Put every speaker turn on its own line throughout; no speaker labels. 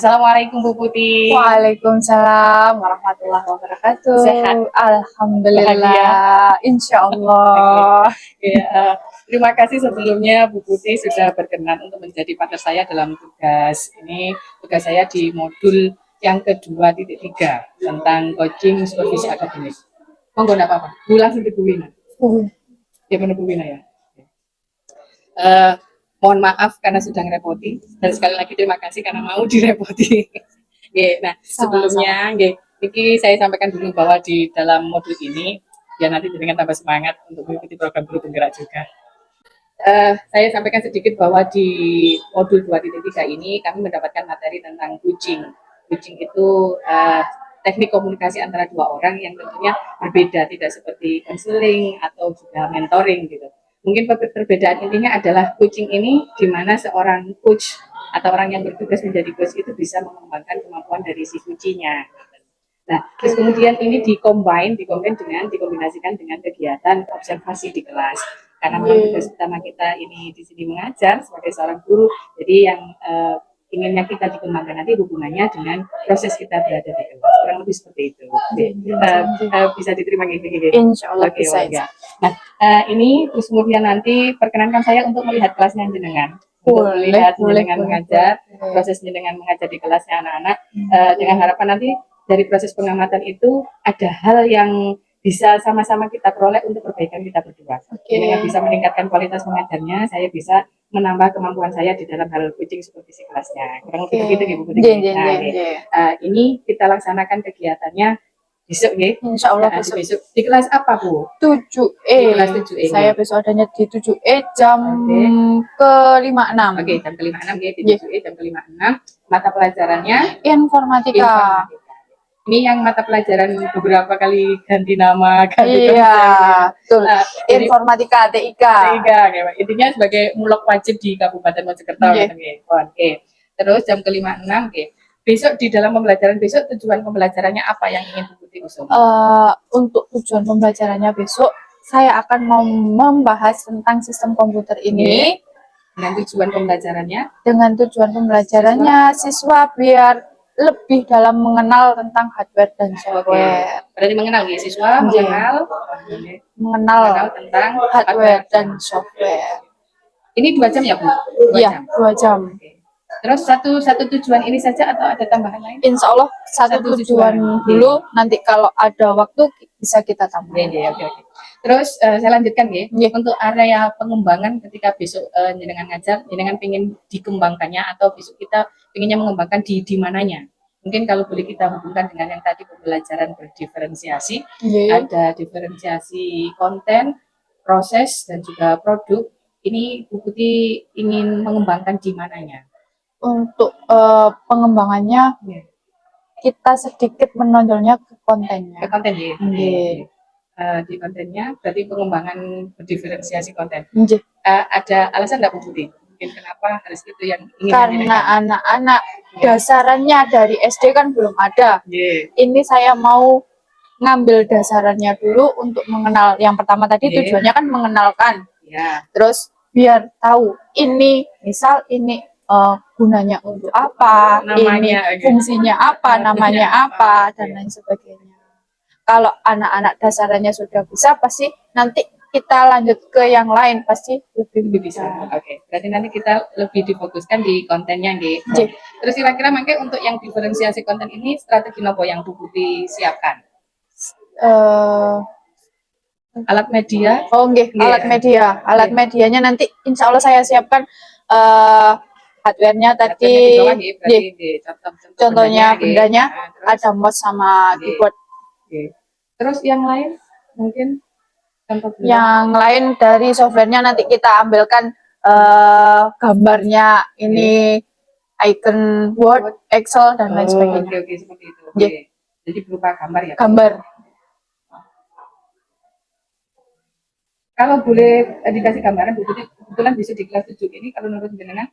Assalamualaikum Bu Putih.
Waalaikumsalam warahmatullahi wabarakatuh.
Sehat?
Alhamdulillah, insya Allah.
Ya, terima kasih sebelumnya Bu Putih sudah berkenan untuk menjadi partner saya dalam tugas. Ini tugas saya di modul yang ke-2.3 tentang coaching supervisi akademik. Monggo enggak apa-apa. Bu langsung ke Bu Wina. Ya benar Bu Wina ya. Mohon maaf karena sudah ngerepoti dan sekali lagi terima kasih karena mau direpoti. Nah, sebelumnya Niki saya sampaikan dulu bahwa di dalam modul ini ya nanti dengan tambah semangat untuk mengikuti program Guru Penggerak juga. Saya sampaikan sedikit bahwa di modul 2.3 ini kami mendapatkan materi tentang coaching. Coaching itu teknik komunikasi antara dua orang yang tentunya berbeda, tidak seperti konseling atau juga mentoring gitu. Mungkin perbedaan intinya adalah coaching ini di mana seorang coach atau orang yang bertugas menjadi coach itu bisa mengembangkan kemampuan dari si coaching-nya. Nah, terus kemudian ini dikombinasikan dengan kegiatan observasi di kelas. Karena memang tugas utama kita ini di sini mengajar sebagai seorang guru, jadi yang inginnya kita dikembangkan nanti hubungannya dengan proses kita berada di kelas. Kurang lebih seperti itu. Bisa diterima gitu.
Insya Allah bisa.
Nah, ini terus kemudian nanti perkenankan saya untuk melihat kelasnya jenengan.
Boleh
mengajar, prosesnya dengan mengajar di kelasnya anak-anak, dengan harapan nanti dari proses pengamatan itu ada hal yang bisa sama-sama kita peroleh untuk perbaikan kita berdua. Dengan bisa meningkatkan kualitas mengajarnya, saya bisa menambah kemampuan saya di dalam hal coaching supervisi kelasnya. Kurang lebih begitu Bu Putih. Ini kita laksanakan kegiatannya besok
Insya Allah besok.
Di kelas apa Bu?
7E.
Di kelas 7E.
Saya besok adanya di 7E jam ke-56.
Jam ke-56 di 7E jam ke-56. Mata pelajarannya
informatika.
Ini yang mata pelajaran beberapa kali ganti nama,
betul. Informatika TIK.
Intinya sebagai mulok wajib di Kabupaten Mojokerto. Terus jam ke-56 besok di dalam pembelajaran besok tujuan pembelajarannya apa yang ingin Bu Putih usung?
Untuk tujuan pembelajarannya besok saya akan membahas tentang sistem komputer ini.
Dengan tujuan pembelajarannya?
Dengan tujuan pembelajarannya siswa biar lebih dalam mengenal tentang hardware dan software.
Berarti mengenal ya siswa,
mengenal tentang hardware dan software.
Ini 2 jam ya Bu?
Iya, 2 jam.
Terus satu tujuan ini saja atau ada tambahan lain?
Insya Allah satu tujuan dulu, nanti kalau ada waktu bisa kita tambah.
Terus saya lanjutkan untuk area pengembangan ketika besok jenengan ngajar, jenengan pengen dikembangkannya atau besok kita pengennya mengembangkan di mananya? Mungkin kalau boleh kita hubungkan dengan yang tadi pembelajaran berdiferensiasi, ada diferensiasi konten, proses dan juga produk. Ini Bu Putih ingin mengembangkan di mananya?
Untuk pengembangannya kita sedikit menonjolnya ke kontennya.
Ke konten di kontennya berarti pengembangan berdiferensiasi konten. Ada alasan nggak Bu Putih? Mungkin kenapa harus itu yang ingin?
Karena anak-anak dasarannya dari SD kan belum ada. Ini saya mau ngambil dasarannya dulu untuk mengenal. Yang pertama tadi tujuannya kan mengenalkan. Terus biar tahu ini misal ini gunanya untuk apa, namanya, ini fungsinya apa, namanya apa, dan lain sebagainya. Kalau anak-anak dasarannya sudah bisa, pasti nanti kita lanjut ke yang lain, pasti lebih bisa.
Berarti nanti kita lebih difokuskan di kontennya, Terus kira-kira makanya untuk yang diferensiasi konten ini strategi apa yang Bu Putih siapkan? Alat media?
Alat media. Alat medianya nanti insya Allah saya siapkan hardware-nya tadi, contohnya bendanya ada mouse sama keyboard.
Terus yang lain mungkin?
Yang lain dari softwarenya nanti kita ambilkan gambarnya, ini icon Word, Excel dan lain sebagainya.
Seperti itu. Jadi berupa gambar ya?
Gambar.
Kalau boleh dikasih gambaran, Bu Putih, kebetulan bisa di kelas 7 ini, kalau menurut jenengan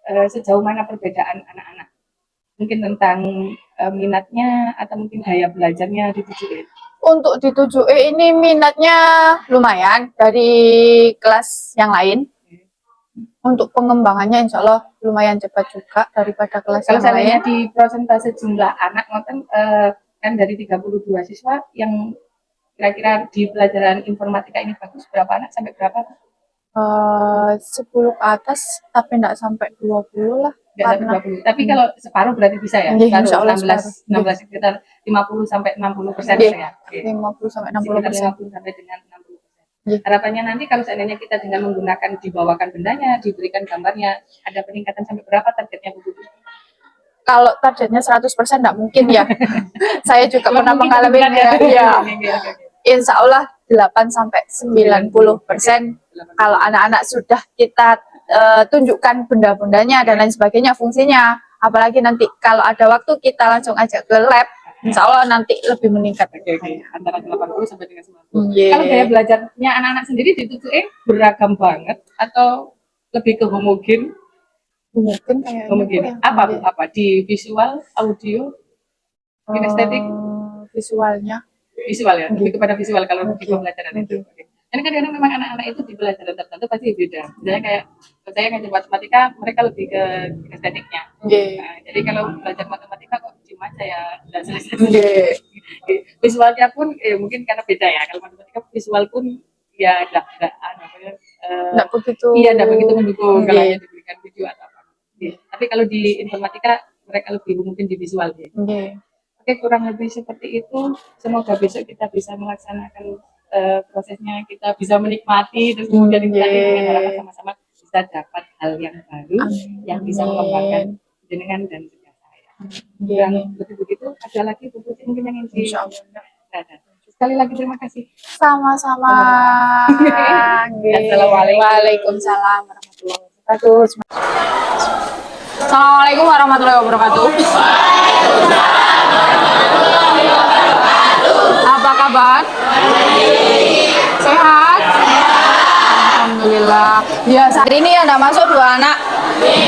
sejauh mana perbedaan anak-anak? Mungkin tentang minatnya atau mungkin daya belajarnya di 7E?
Untuk di 7E ini minatnya lumayan dari kelas yang lain. Untuk pengembangannya insya Allah lumayan cepat juga daripada kelas
Kalau
yang lain.
seandainya di persentase jumlah anak ngoten kan dari 32 siswa yang kira-kira di pelajaran informatika ini bagus, berapa anak sampai berapa?
10 ke atas tapi enggak sampai 20 lah.
Nggak sampai 20. Tapi kalau separuh berarti bisa ya?
Iya,
Separuh,
insya Allah
16 sekitar 50 sampai 60%
Iya.
ya. Oke.
50 sampai
Sekitar
60%.
50 sampai dengan 60%.
Iya.
Harapannya nanti kalau seandainya kita dengan menggunakan dibawakan bendanya, diberikan gambarnya, ada peningkatan sampai berapa targetnya Bu Putri?
Kalau targetnya 100% enggak mungkin ya. Saya juga
Cuma
pernah
mungkin
mengalami
kebetulan
ya.
Oke.
Insya Allah 8 sampai 90%. Kalau anak-anak sudah kita tunjukkan benda-bendanya dan lain sebagainya, fungsinya. Apalagi nanti kalau ada waktu kita langsung ajak ke lab, insya Allah nanti lebih meningkat.
Oke. Antara 80 sampai dengan 90.
Yeah.
Kalau gaya belajarnya anak-anak sendiri di TUTUE beragam banget atau lebih ke homogen?
Mungkin kayaknya
Homogen.
kurang.
Apa? Di visual, audio, kinestetik?
Visualnya.
Visual ya, lebih kepada visual kalau di
Oke.
pembelajaran itu. Oke. Karena kadang-kadang memang anak-anak itu di pelajaran tertentu pasti beda. Misalnya kayak saya ngajar matematika, mereka lebih ke estetiknya. Nah, jadi kalau belajar matematika kok cuma saya nggak selesai. Visualnya pun mungkin karena beda ya. Kalau matematika visual pun ya
Enggak begitu.
iya nggak begitu mendukung kalau hanya diberikan video atau apa. Tapi kalau di informatika mereka lebih mungkin di visual ya. Oke, kurang lebih seperti itu. Semoga besok kita bisa melaksanakan prosesnya, kita bisa menikmati, terus kemudian kita dengan harapan sama-sama bisa dapat hal yang baru yang bisa mengembangkan jenengan dan juga saya. Dan begitu ada lagi Bu Putri mungkin yang ingin sekali lagi terima kasih.
Sama-sama.
Assalamualaikum.
Waalaikumsalam warahmatullahi wabarakatuh. Assalamualaikum warahmatullahi wabarakatuh. Apa kabar? Sehat? Alhamdulillah. Ya, saat ini ada masuk 2 anak,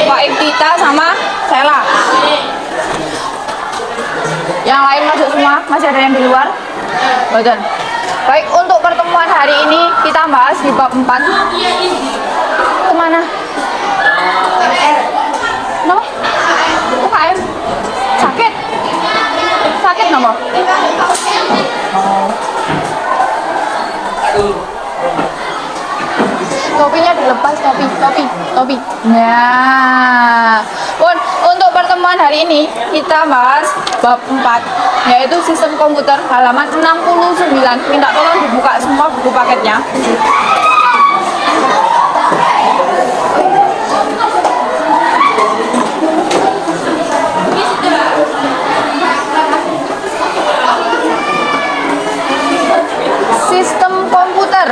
Pak Iftita sama Sela. Yang lain masuk semua? Masih ada yang di luar? Betul. Baik, untuk pertemuan hari ini kita bahas di bab 4. Kemana? Kenapa? UKM? Sakit? Sakit nama? Topinya dilepas, topi. Nah, untuk pertemuan hari ini kita bahas bab 4, yaitu sistem komputer halaman 69. Minta tolong dibuka semua buku paketnya. Sistem komputer.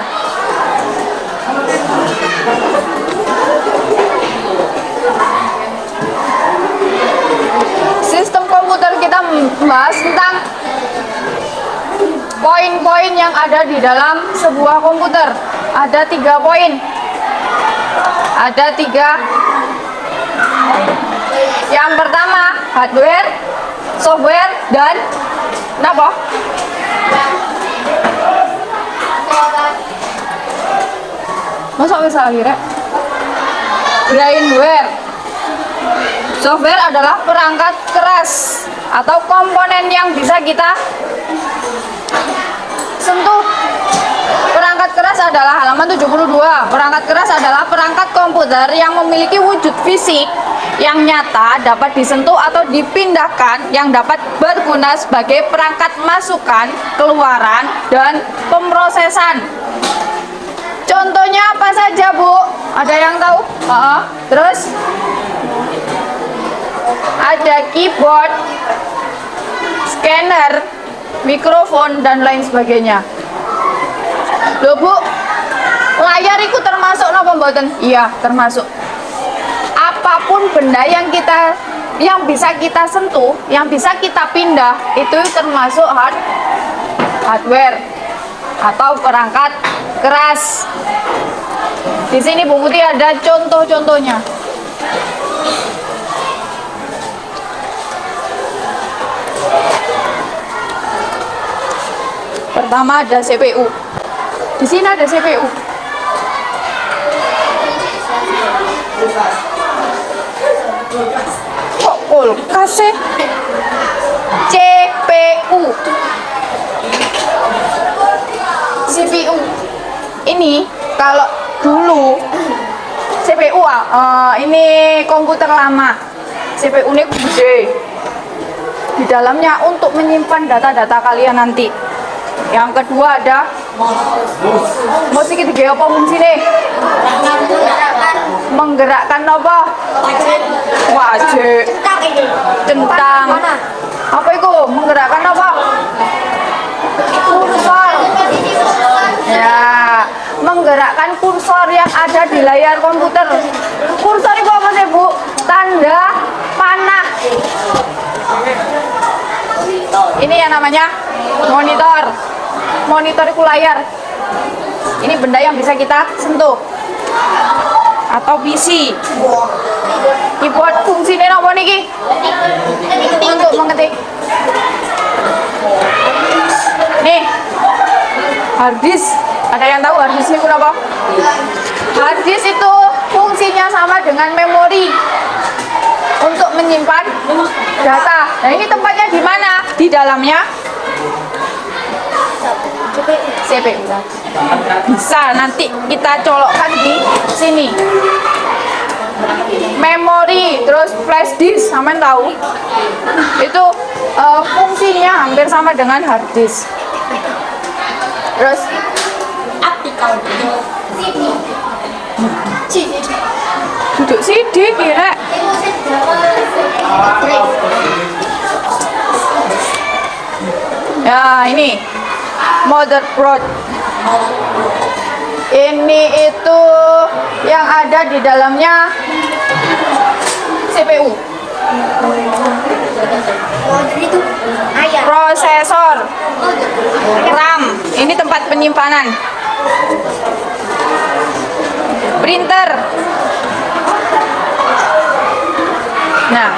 Sistem komputer kita membahas tentang poin-poin yang ada di dalam sebuah komputer. Ada 3 poin. Ada 3. Yang pertama hardware, software, dan apa? Masa bisa lagi, Rek? Brainware. Software adalah perangkat keras atau komponen yang bisa kita sentuh. Perangkat keras adalah halaman 72. Perangkat keras adalah perangkat komputer yang memiliki wujud fisik yang nyata, dapat disentuh atau dipindahkan, yang dapat berguna sebagai perangkat masukan, keluaran, dan pemrosesan. Contohnya apa saja, Bu? Ada yang tahu? Terus ada keyboard, scanner, mikrofon, dan lain sebagainya. Loh, Bu, layar itu termasuk napa mboten? Iya, termasuk. Apapun benda yang bisa kita sentuh, yang bisa kita pindah, itu termasuk hardware atau perangkat keras. Di sini Bu Putih ada contoh-contohnya. Pertama ada CPU. Di sini ada CPU. Kok kulkas sih? CPU. CPU. Ini kalau dulu CPU ini komputer lama. CPU ini gede. Di dalamnya untuk menyimpan data-data kalian nanti. Yang kedua ada musik tiga apa fungsi nih? Menggerakkan apa? Wajib. Centang. Apa itu? Menggerakkan apa? Kursor. Ya, menggerakkan kursor yang ada di layar komputer. Kursor itu apa sih, Bu? Tanda panah. Ini yang namanya monitor. Monitor itu layar. Ini benda yang bisa kita sentuh. Atau PC. Keyboard fungsinya apa niki? Untuk mengetik. Nih, hard disk. Ada yang tahu hard disk itu apa? Hard disk itu fungsinya sama dengan memori untuk menyimpan data. Nah, ini tempatnya di mana? Di dalamnya CPU. Bisa nanti kita colokkan di sini. Memori, terus flash disk, sampean tahu? Itu fungsinya hampir sama dengan hard disk. Terus duduk CD kira. Ya, ini motherboard. Ini itu yang ada di dalamnya CPU. Prosesor, RAM, ini tempat penyimpanan. Printer. Nah,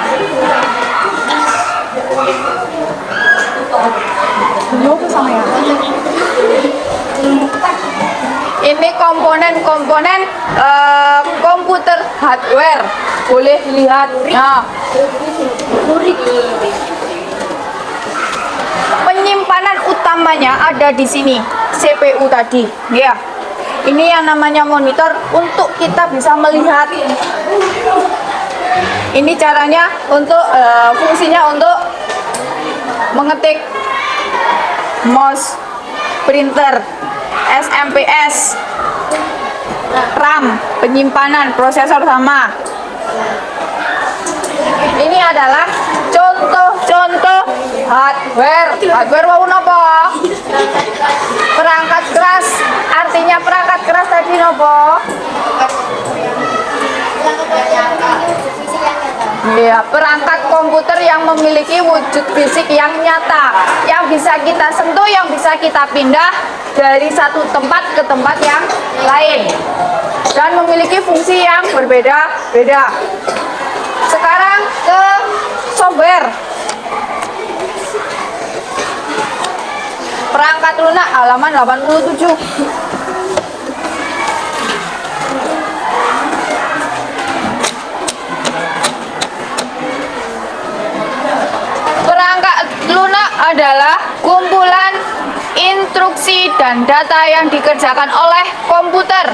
ini komponen-komponen komputer hardware. Boleh lihat. Nah, penyimpanan utamanya ada di sini, CPU tadi. Ya, ini yang namanya monitor untuk kita bisa melihat. Ini caranya untuk fungsinya untuk mengetik, mouse, printer, SMPS, RAM, penyimpanan, prosesor sama. Ini adalah contoh-contoh hardware. Hardware mau apa? Perangkat keras. Artinya perangkat keras tadi nopo? Ya, perangkat komputer yang memiliki wujud fisik yang nyata, yang bisa kita sentuh, yang bisa kita pindah dari satu tempat ke tempat yang lain, dan memiliki fungsi yang berbeda-beda. Sekarang ke software. Perangkat lunak halaman 87. Perangkat lunak adalah kumpulan instruksi dan data yang dikerjakan oleh komputer.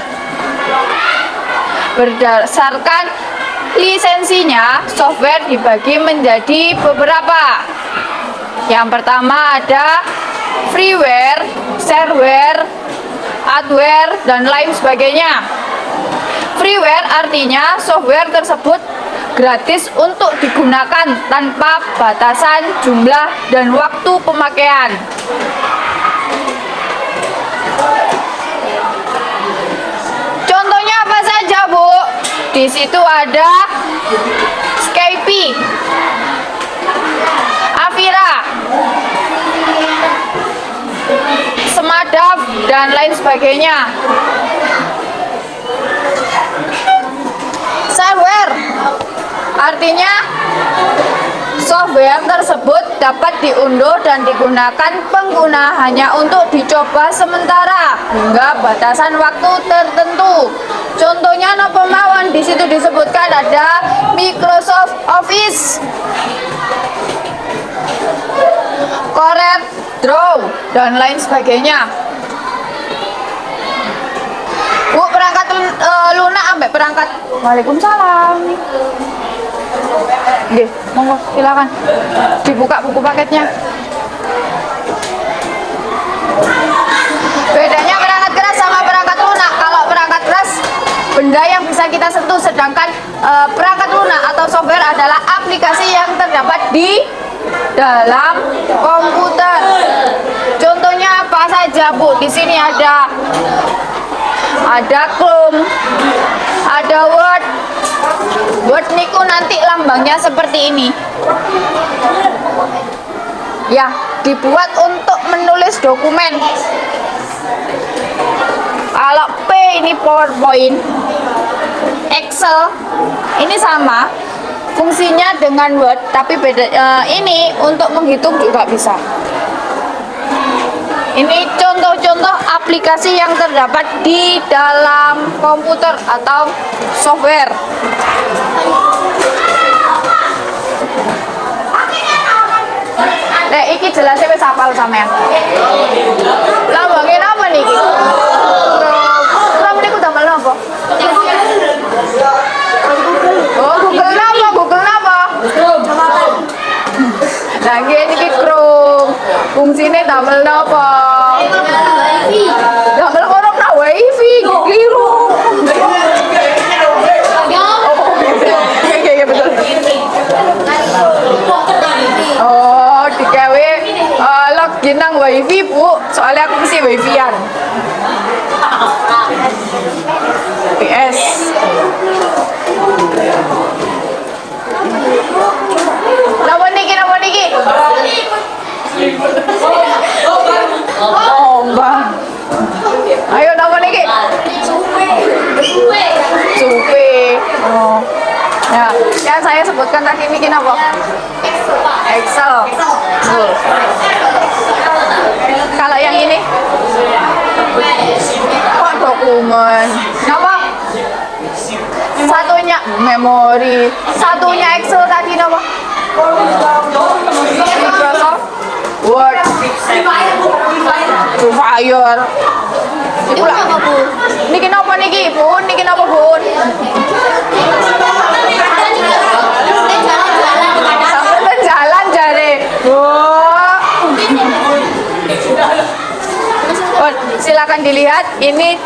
Berdasarkan lisensinya, software dibagi menjadi beberapa. Yang pertama ada freeware, shareware, hardware, dan lain sebagainya. Freeware artinya software tersebut gratis untuk digunakan tanpa batasan jumlah dan waktu pemakaian. Contohnya apa saja, Bu? Di situ ada Skype, Avira, Smartdav, dan lain sebagainya. Shareware artinya Software tersebut dapat diunduh dan digunakan pengguna hanya untuk dicoba sementara hingga batasan waktu tertentu. Contohnya no pemawon di situ disebutkan ada Microsoft Office, Corel Draw dan lain sebagainya. Bu, perangkat lunak ambek perangkat. Waalaikumsalam. Oke, monggo silakan dibuka buku paketnya. Bedanya perangkat keras sama perangkat lunak. Kalau perangkat keras benda yang bisa kita sentuh, sedangkan perangkat lunak atau software adalah aplikasi yang terdapat di dalam komputer. Contohnya apa saja, Bu? Di sini ada Chrome, ada Word. Word niku nanti lambangnya seperti ini. Ya, dibuat untuk menulis dokumen. Kalau P ini PowerPoint, Excel ini sama fungsinya dengan Word, tapi beda. Ini untuk menghitung juga bisa. Ini contoh-contoh aplikasi yang terdapat di dalam komputer atau software. Nek iki jelasnya wis hafal sampean. Lambangin apa niki? Chrome niku damel napa? Oh, Google napa? Google napa? Lah niki Chrome. Fungsine damel napa? Damel kono na wifi, keliru. Iya betul. Oh, digawe login nang wifi, Bu. Soalnya aku mesti wifi-an. PS. Napa niki? Oh, Bang. Ayo napa niki? Supe. Oh. Ya, yang saya sebutkan tadi niki napa? Excel. Kalau yang ini? Kok dokumen? Napa? Satunya memori, satunya Excel tadi napa? Microsoft Word, Fire. Itu apa, Bu? Niki napa niki, Bun? Niki napa, Bun? Sampai jalan jare. Oh, silakan dilihat. Ini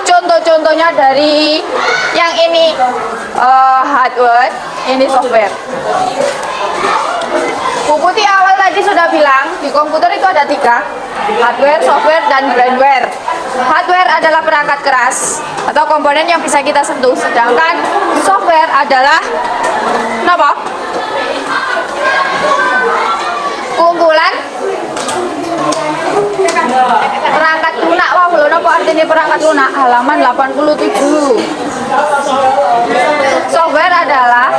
contoh-contohnya dari yang ini hardware, ini software. Bu Putih awal tadi sudah bilang di komputer itu ada 3, hardware, software, dan brainware. Hardware adalah perangkat keras atau komponen yang bisa kita sentuh, sedangkan software adalah apa? Kumpulan perangkat lunak. Wah, belum apa artinya perangkat lunak? Halaman 87. Software adalah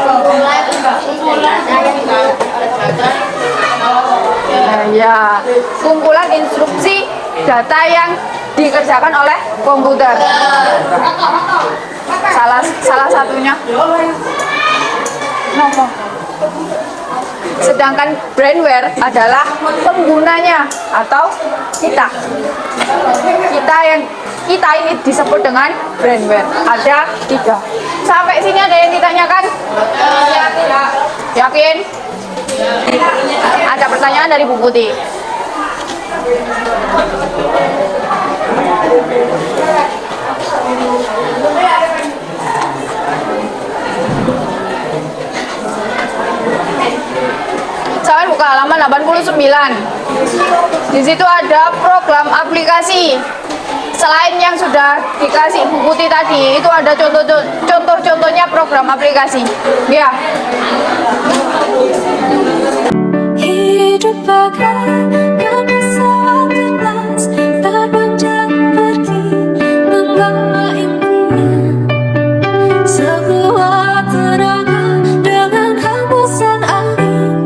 kumpulan instruksi data yang dikerjakan oleh komputer. Salah satunya. Sedangkan brainware adalah penggunanya atau kita ini disebut dengan brainware. Ada 3. Sampai sini ada yang ditanyakan? Yakin? Ada pertanyaan dari Bu Putih. Saya buka halaman 89. Di situ ada program aplikasi. Selain yang sudah dikasih Bu Putih tadi, itu ada contoh-contohnya program aplikasi. Ya.
Hidup bagaikan pesawat terbang terbang pergi membawa impian sekuat tenaga dengan hembusan angin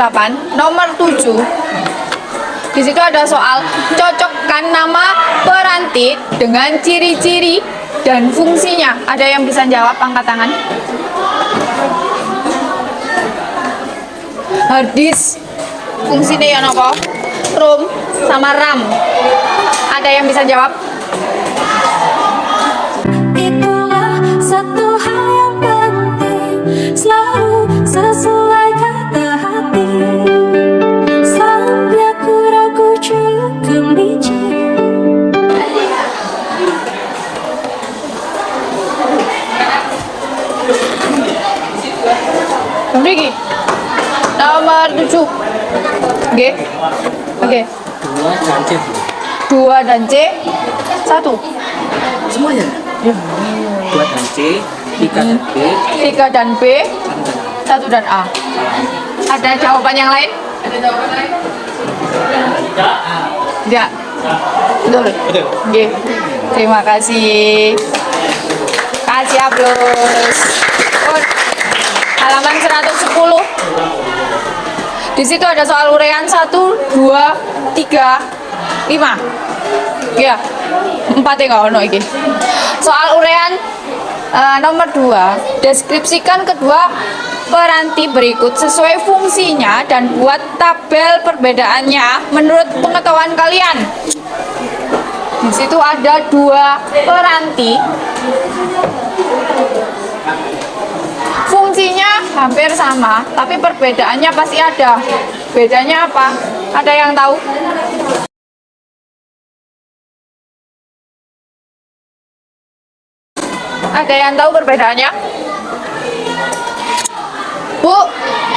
8, nomor 7. Di situ ada soal cocokkan nama peranti dengan ciri-ciri dan fungsinya. Ada yang bisa jawab, angkat tangan. Hard disk fungsinya ya apa? ROM sama RAM. Ada yang bisa jawab?
Itulah satu hal yang penting, selalu sesuai kata hati. Sampai aku ragu juga licin.
Memiliki nomor 7. Oke. Oke. 2 dan C. 1.
Semuanya? Ya. 2 dan C, 3 dan B,
3 dan B, 1 dan A. Ada jawaban yang lain? Tidak. Betul. Oke. Terima kasih. Kasih aplaus. Halaman 110. Di situ ada soal urean 1, 2, 3, 5. Ya. 4 enggak ono iki. Soal urean nomor 2, deskripsikan kedua peranti berikut sesuai fungsinya dan buat tabel perbedaannya menurut pengetahuan kalian. Di situ ada 2 peranti. Fungsinya hampir sama, tapi perbedaannya pasti ada. Bedanya apa? Ada yang tahu? Ada yang tahu perbedaannya? Bu,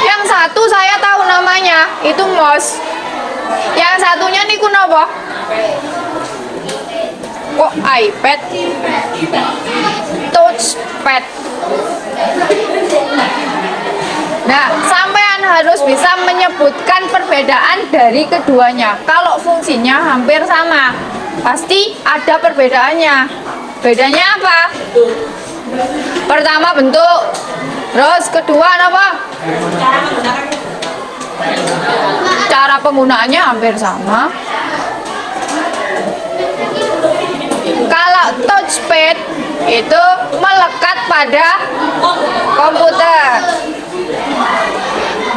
yang satu saya tahu namanya, itu mouse. Yang satunya niku napa? Kok iPad? Touchpad. Nah, sampean harus bisa menyebutkan perbedaan dari keduanya. Kalau fungsinya hampir sama, pasti ada perbedaannya. Bedanya apa? Pertama bentuk, terus kedua apa? Cara penggunaannya hampir sama. Kalau touchpad itu melekat pada komputer.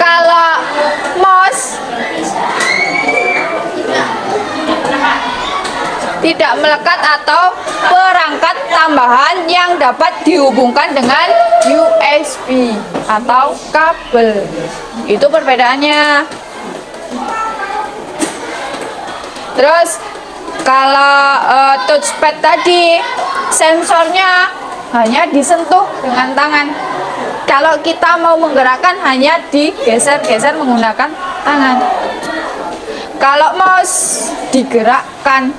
Kalau mouse tidak melekat atau perangkat tambahan yang dapat dihubungkan dengan USB atau kabel. Itu perbedaannya. Terus kalau touchpad tadi sensornya hanya disentuh dengan tangan. Kalau kita mau menggerakkan hanya digeser-geser menggunakan tangan. Kalau mouse digerakkan.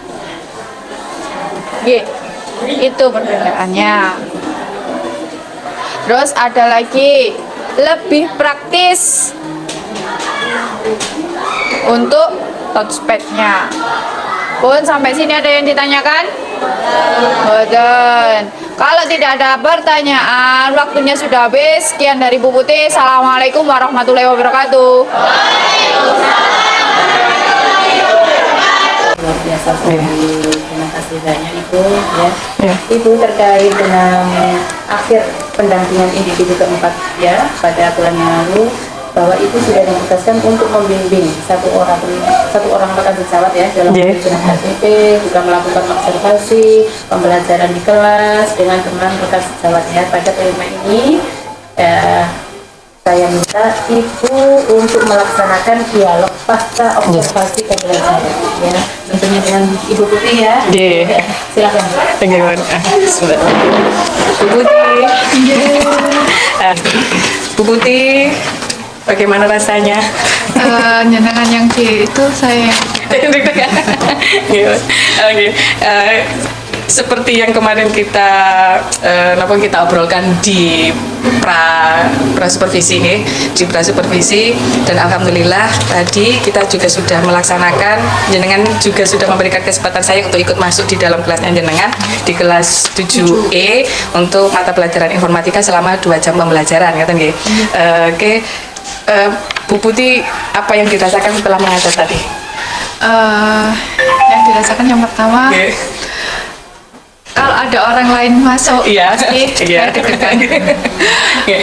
Itu perbedaannya. Terus ada lagi lebih praktis untuk touchpadnya. Pun sampai sini ada yang ditanyakan? Betul. Kalau tidak ada pertanyaan, waktunya sudah habis. Sekian dari Bu Putih. Assalamualaikum warahmatullahi wabarakatuh.
Luar biasa sekali. Terima kasih banyak Ibu ya. Ibu terkait dengan akhir pendampingan individu keempat ya pada bulan yang lalu, bahwa Ibu sudah ditugaskan untuk membimbing satu orang rekan sejawat ya dalam penyusunan KTP, juga melakukan observasi pembelajaran di kelas dengan teman rekan sejawat ya. Pada tema ini saya minta Ibu untuk melaksanakan dialog pasca observasi pembelajaran ya, tentunya dengan Ibu Putih ya. Silakan.
Bu Putih. Bu Putih, bagaimana rasanya?
Nyenengan yang C itu saya.
Seperti yang kemarin kita obrolkan di pra supervisi ini, di pra supervisi, dan alhamdulillah tadi kita juga sudah melaksanakan, jenengan juga sudah memberikan kesempatan saya untuk ikut masuk di dalam kelasnya jenengan di kelas 7E untuk mata pelajaran informatika selama 2 jam pembelajaran, Oke. Bu Putih apa yang dirasakan setelah mengajar tadi?
Yang dirasakan yang pertama,
Oke.
kalau ada orang lain masuk,
Iya.
pasti
Iya.
saya deg-degan.
Oke.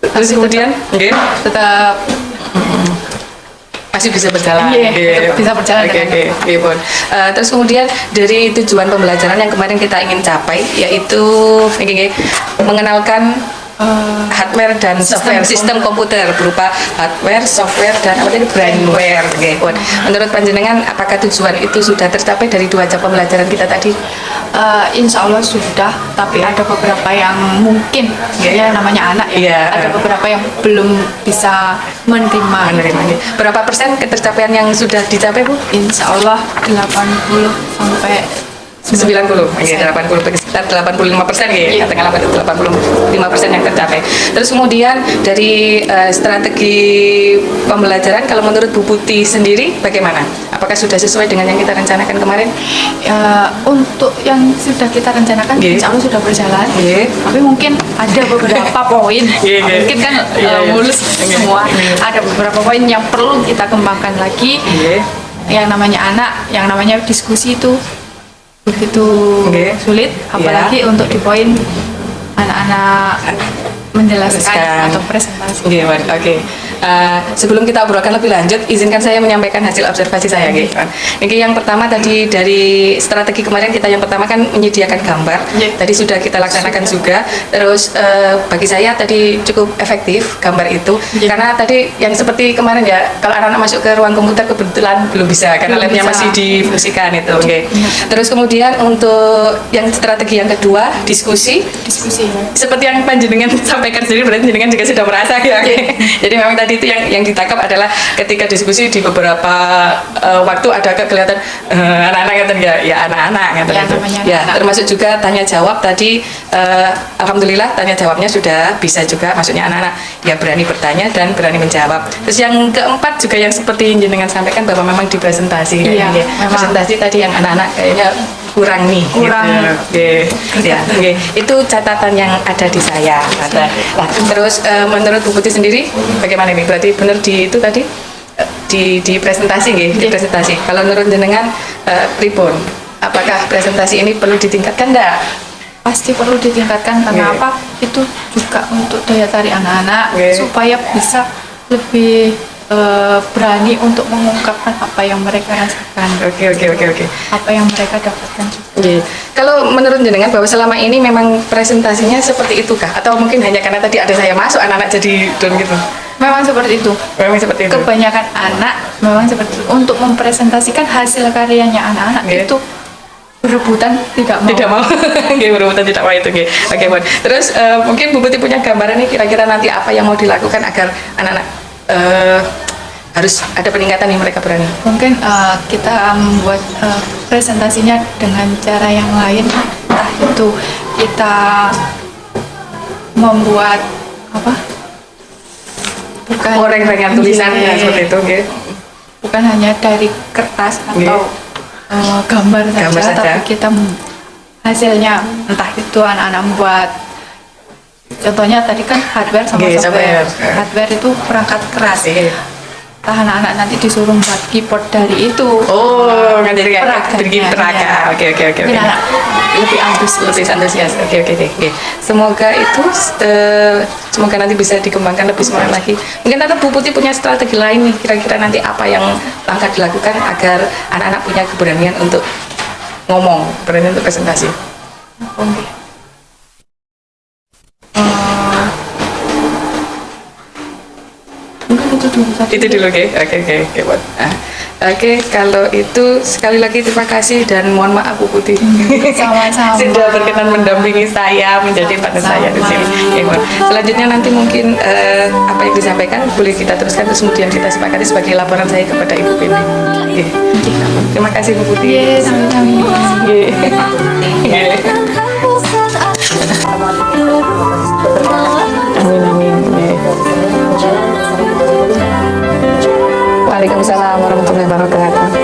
Terus
Tapi
kemudian, oke,
tetap
masih bisa berjalan.
Iya,
Oke.
tetap bisa berjalan
Oke,
dengan
oke, oke, Bon. Terus kemudian dari tujuan pembelajaran yang kemarin kita ingin capai, yaitu oke, mengenalkan hardware dan software sistem komputer berupa hardware, software dan apa tadi brainware. Oke, Bon. Menurut panjenengan apakah tujuan itu sudah tercapai dari 2 jam pembelajaran kita tadi?
Insya Allah sudah, tapi ada beberapa yang mungkin ya namanya anak ya,
Iya.
ada beberapa yang belum bisa menerima.
Berapa persen ketercapaian yang sudah dicapai, Bu?
Insya Allah 80 sampai
90, ya, 80 sekitar 85% ya, katakanlah 85% yang tercapai. Terus kemudian dari strategi pembelajaran, kalau menurut Bu Putih sendiri bagaimana? Apakah sudah sesuai dengan yang kita rencanakan kemarin?
Untuk yang sudah kita rencanakan,
Iya.
insya Allah sudah berjalan.
Iya.
Tapi mungkin ada beberapa poin,
Iya, iya.
mungkin kan
Iya, iya.
mulus
Iya.
semua.
Iya.
Ada beberapa poin yang perlu kita kembangkan lagi.
Iya.
Yang namanya anak, yang namanya diskusi itu begitu
Oke.
sulit, apalagi untuk di poin anak-anak menjelaskan atau presentasi.
Oke, Wan. Oke. Sebelum kita obrolkan lebih lanjut, izinkan saya menyampaikan hasil observasi saya, gitu. Ini yang pertama tadi dari strategi kemarin kita yang pertama kan menyediakan gambar.
Iya.
Tadi sudah kita laksanakan juga. Terus bagi saya tadi cukup efektif gambar itu
Iya.
karena tadi yang seperti kemarin ya, kalau anak-anak masuk ke ruang komputer kebetulan belum bisa karena
Belum
labnya
bisa.
masih difungsikan itu. Oke.
Iya.
Terus kemudian untuk yang strategi yang kedua, diskusi.
Diskusi.
Seperti yang panjenengan sampaikan sendiri, berarti jenengan juga sudah merasa ya.
Iya.
Jadi memang tadi itu yang ditangkap adalah ketika diskusi di beberapa waktu ada kelihatan anak-anak ngeten ya anak-anak ngeten
Ya,
itu.
namanya
Ya,
anak-anak.
termasuk juga tanya jawab tadi alhamdulillah tanya jawabnya sudah bisa juga, maksudnya anak-anak ya berani bertanya dan berani menjawab. Terus yang keempat juga yang seperti jenengan sampaikan bahwa memang di presentasi
Iya,
ya.
memang.
Presentasi tadi yang anak-anak kayaknya kurang nih.
Kurang.
Gitu. Oke. Ya, oke. Itu catatan yang ada di saya. Nah, terus menurut Bu Putih sendiri bagaimana ini? Berarti benar di itu tadi di presentasi nggih, di
Iya.
presentasi. Kalau menurut jenengan pripun? Apakah presentasi ini perlu ditingkatkan enggak?
Pasti perlu ditingkatkan karena
Oke.
apa? Itu juga untuk daya tarik anak-anak
Oke.
supaya bisa lebih berani untuk mengungkapkan apa yang mereka rasakan,
Oke.
apa yang mereka dapatkan juga.
Oke. Kalau menurut jenengan bahwa selama ini memang presentasinya seperti itu kah? Atau mungkin hanya karena tadi ada saya masuk anak-anak jadi down gitu?
Memang seperti itu.
Memang seperti itu.
Kebanyakan anak memang seperti itu. Untuk mempresentasikan hasil karyanya anak-anak
Oke.
itu berebutan tidak mau.
Tidak mau. Oke, berebutan tidak mau itu. Oke, Bon. Terus mungkin Bu Putih punya gambaran nih kira-kira nanti apa yang mau dilakukan agar anak-anak harus ada peningkatan nih mereka berani.
Mungkin kita membuat presentasinya dengan cara yang lain, entah itu kita membuat apa? Bukan
Orang-orang tulisan
Iya.
seperti itu, oke.
Bukan hanya dari kertas
Iya.
atau gambar saja,
Gambar saja.
tapi kita hasilnya entah itu anak-anak membuat. Contohnya tadi kan hardware sama
Iya,
software.
software.
Hardware itu perangkat keras.
Iya.
Entah anak-anak nanti disuruh membuat keyboard dari itu.
Oh, nggak jadi kayak
Peraganya,
bikin peraga.
iya.
Oke.
Mungkin anak lebih antusias.
Lebih antusias. Oke. Semoga itu semoga nanti bisa dikembangkan lebih semangat lagi. Mungkin Tante Bu Putih punya strategi lain nih, kira-kira nanti apa yang langkah dilakukan agar anak-anak punya keberanian untuk ngomong, keberanian untuk presentasi.
Oke. Mungkin itu dulu tadi.
Itu dulu, oke. Buat. Oke, kalau itu sekali lagi terima kasih dan mohon maaf Bu Putih.
Sama-sama.
Sudah berkenan mendampingi saya menjadi partner saya di sini. Oke, Buat. Selanjutnya nanti mungkin apa yang disampaikan boleh kita teruskan terus kemudian kita sepakati sebagai laporan saya kepada Ibu Pini. Oke. Terima kasih Bu Putih.
Iya, sama-sama.
Oke. Amin. Waalaikumsalam warahmatullahi wabarakatuh.